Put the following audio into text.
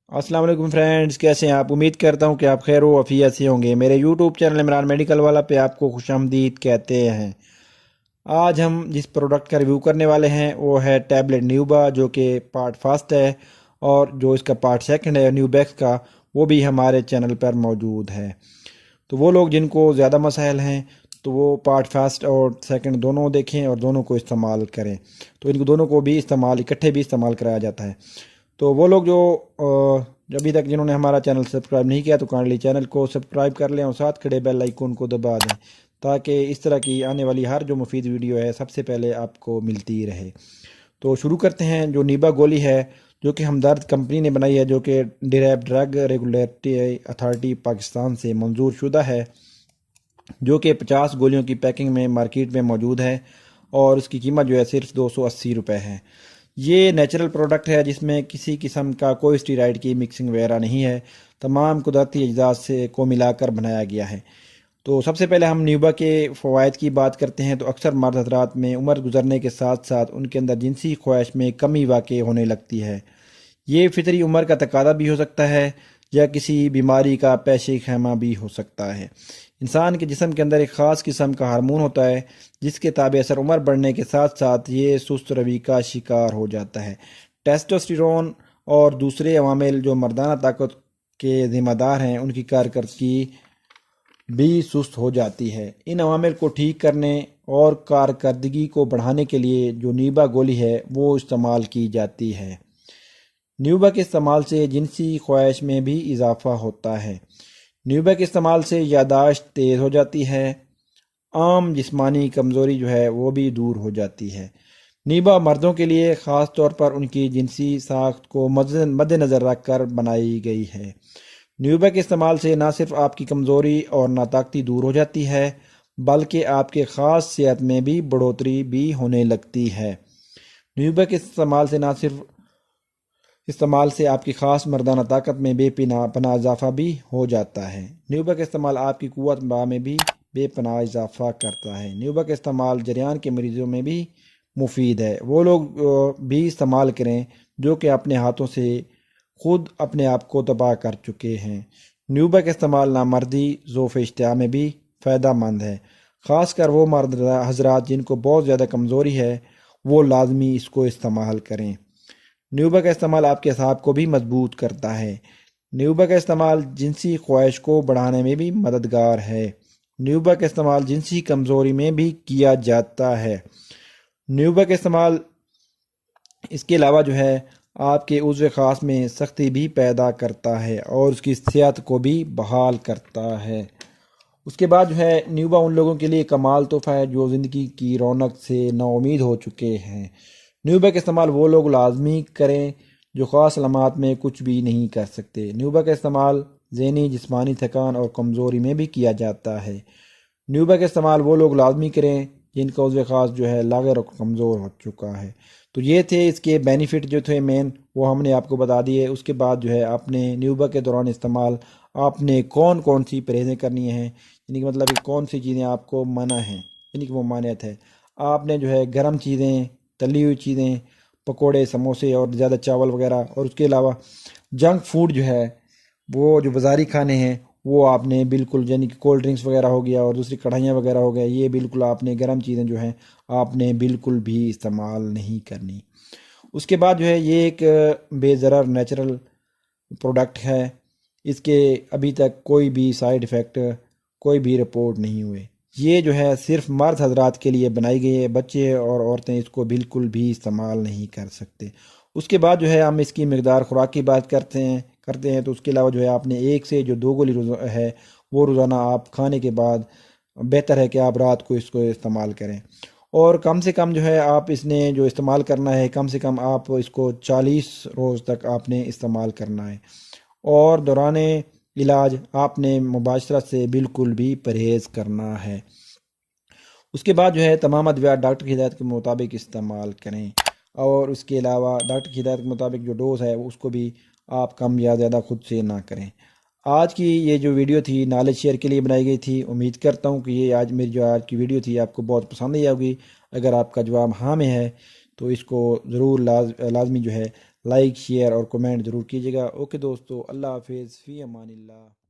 السلام علیکم فرینڈز، کیسے ہیں آپ؟ امید کرتا ہوں کہ آپ خیر و عافیت سے ہوں گے۔ میرے یوٹیوب چینل عمران میڈیکل والا پہ آپ کو خوش آمدید کہتے ہیں۔ آج ہم جس پروڈکٹ کا ریویو کرنے والے ہیں وہ ہے ٹیبلٹ نیوبا، جو کہ پارٹ فاسٹ ہے، اور جو اس کا پارٹ سیکنڈ ہے نیو بیکس کا، وہ بھی ہمارے چینل پر موجود ہے۔ تو وہ لوگ جن کو زیادہ مسائل ہیں تو وہ پارٹ فاسٹ اور سیکنڈ دونوں دیکھیں اور دونوں کو استعمال کریں۔ تو ان کو دونوں کو بھی اکٹھے بھی استعمال کرایا جاتا ہے۔ تو وہ لوگ جو ابھی تک جنہوں نے ہمارا چینل سبسکرائب نہیں کیا تو کائنڈلی چینل کو سبسکرائب کر لیں اور ساتھ کھڑے بیل آئیکن کو دبا دیں، تاکہ اس طرح کی آنے والی ہر جو مفید ویڈیو ہے سب سے پہلے آپ کو ملتی رہے۔ تو شروع کرتے ہیں۔ جو نیبا گولی ہے جو کہ ہمدرد کمپنی نے بنائی ہے، جو کہ ڈرگ ریگولیٹری اتھارٹی پاکستان سے منظور شدہ ہے، جو کہ 50 گولیوں کی پیکنگ میں مارکیٹ میں موجود ہے، اور اس کی قیمت جو ہے صرف 280 روپے ہے۔ یہ نیچرل پروڈکٹ ہے جس میں کسی قسم کا کوئی اسٹیرائڈ کی مکسنگ وغیرہ نہیں ہے، تمام قدرتی اجزاء سے کو ملا کر بنایا گیا ہے۔ تو سب سے پہلے ہم نیوبا کے فوائد کی بات کرتے ہیں۔ تو اکثر مرد حضرات میں عمر گزرنے کے ساتھ ساتھ ان کے اندر جنسی خواہش میں کمی واقع ہونے لگتی ہے۔ یہ فطری عمر کا تقاضا بھی ہو سکتا ہے یا کسی بیماری کا پیش خیمہ بھی ہو سکتا ہے۔ انسان کے جسم کے اندر ایک خاص قسم کا ہارمون ہوتا ہے جس کے تابع اثر عمر بڑھنے کے ساتھ ساتھ یہ سست روی کا شکار ہو جاتا ہے۔ ٹیسٹوسٹیرون اور دوسرے عوامل جو مردانہ طاقت کے ذمہ دار ہیں، ان کی کارکردگی بھی سست ہو جاتی ہے۔ ان عوامل کو ٹھیک کرنے اور کارکردگی کو بڑھانے کے لیے جو نیبا گولی ہے وہ استعمال کی جاتی ہے۔ نیوبا کے استعمال سے جنسی خواہش میں بھی اضافہ ہوتا ہے۔ نیوبا کے استعمال سے یادداشت تیز ہو جاتی ہے، عام جسمانی کمزوری جو ہے وہ بھی دور ہو جاتی ہے۔ نیبا مردوں کے لیے خاص طور پر ان کی جنسی ساخت کو مد نظر رکھ کر بنائی گئی ہے۔ نیوبا کے استعمال سے نہ صرف آپ کی کمزوری اور ناطاقتی دور ہو جاتی ہے، بلکہ آپ کے خاص صحت میں بھی بڑھوتری بھی ہونے لگتی ہے۔ نیوبا کے استعمال سے آپ کی خاص مردانہ طاقت میں بے پناہ اضافہ بھی ہو جاتا ہے۔ نیوبا کا استعمال آپ کی قوت باہ میں بھی بے پناہ اضافہ کرتا ہے۔ نیوبا کا استعمال جریان کے مریضوں میں بھی مفید ہے۔ وہ لوگ بھی استعمال کریں جو کہ اپنے ہاتھوں سے خود اپنے آپ کو تباہ کر چکے ہیں۔ نیوبا کا استعمال نامردی ذوف اشتہا میں بھی فائدہ مند ہے، خاص کر وہ مرد حضرات جن کو بہت زیادہ کمزوری ہے، وہ لازمی اس کو استعمال کریں۔ نیوبا کا استعمال آپ کے اعصاب کو بھی مضبوط کرتا ہے۔ نیوبا کا استعمال جنسی خواہش کو بڑھانے میں بھی مددگار ہے۔ نیوبا کا استعمال جنسی کمزوری میں بھی کیا جاتا ہے۔ نیوبا کا استعمال اس کے علاوہ جو ہے آپ کے عضو خاص میں سختی بھی پیدا کرتا ہے اور اس کی صحت کو بھی بحال کرتا ہے۔ اس کے بعد جو ہے نیوبا ان لوگوں کے لیے کمال تحفہ ہے جو زندگی کی رونق سے نا امید ہو چکے ہیں۔ نیوبا کا استعمال وہ لوگ لازمی کریں جو خاص علامات میں کچھ بھی نہیں کر سکتے۔ نیوبا کا استعمال ذہنی جسمانی تھکان اور کمزوری میں بھی کیا جاتا ہے۔ نیوبا کا استعمال وہ لوگ لازمی کریں جن کا عضو خاص جو ہے لاغر اور کمزور ہو چکا ہے۔ تو یہ تھے اس کے بینیفٹ جو تھے مین، وہ ہم نے آپ کو بتا دیے۔ اس کے بعد جو ہے آپ نے نیوبا کے دوران استعمال آپ نے کون کون سی پرہیزیں کرنی ہیں، یعنی کہ مطلب کہ کون سی چیزیں آپ کو منع ہیں، یعنی کہ وہ ممانعت ہے۔ آپ نے جو ہے گرم چیزیں، تلی ہوئی چیزیں، پکوڑے، سموسے اور زیادہ چاول وغیرہ، اور اس کے علاوہ جنک فوڈ جو ہے وہ جو بازاری کھانے ہیں وہ آپ نے بالکل، یعنی کہ کولڈ ڈرنکس وغیرہ ہو گیا اور دوسری کڑھائیاں وغیرہ ہو گیا، یہ بالکل آپ نے گرم چیزیں جو ہیں آپ نے بالکل بھی استعمال نہیں کرنی۔ اس کے بعد جو ہے یہ ایک بے ضرر نیچرل پروڈکٹ ہے، اس کے ابھی تک کوئی بھی سائیڈ ایفیکٹ، کوئی بھی رپورٹ نہیں ہوئے۔ یہ جو ہے صرف مرد حضرات کے لیے بنائی گئی ہے، بچے اور عورتیں اس کو بالکل بھی استعمال نہیں کر سکتے۔ اس کے بعد جو ہے ہم اس کی مقدار خوراک کی بات کرتے ہیں تو اس کے علاوہ جو ہے آپ نے 1 سے 2 گولی ہے وہ روزانہ آپ کھانے کے بعد بہتر ہے کہ آپ رات کو اس کو استعمال کریں، اور کم سے کم جو ہے آپ اس نے جو استعمال کرنا ہے، کم سے کم آپ اس کو 40 روز تک آپ نے استعمال کرنا ہے، اور دوران علاج آپ نے مباشرت سے بالکل بھی پرہیز کرنا ہے۔ اس کے بعد جو ہے تمام ادویات ڈاکٹر کی ہدایت کے مطابق استعمال کریں، اور اس کے علاوہ ڈاکٹر کی ہدایت کے مطابق جو ڈوز ہے اس کو بھی آپ کم یا زیادہ خود سے نہ کریں۔ آج کی یہ جو ویڈیو تھی نالج شیئر کے لیے بنائی گئی تھی، امید کرتا ہوں کہ یہ آج کی ویڈیو تھی آپ کو بہت پسند آئی ہوگی۔ اگر آپ کا جواب ہاں میں ہے تو اس کو ضرور لازمی جو ہے لائک شیئر اور کمنٹ ضرور کیجیے گا۔ اوکے دوستو، اللہ حافظ، فی امان اللہ۔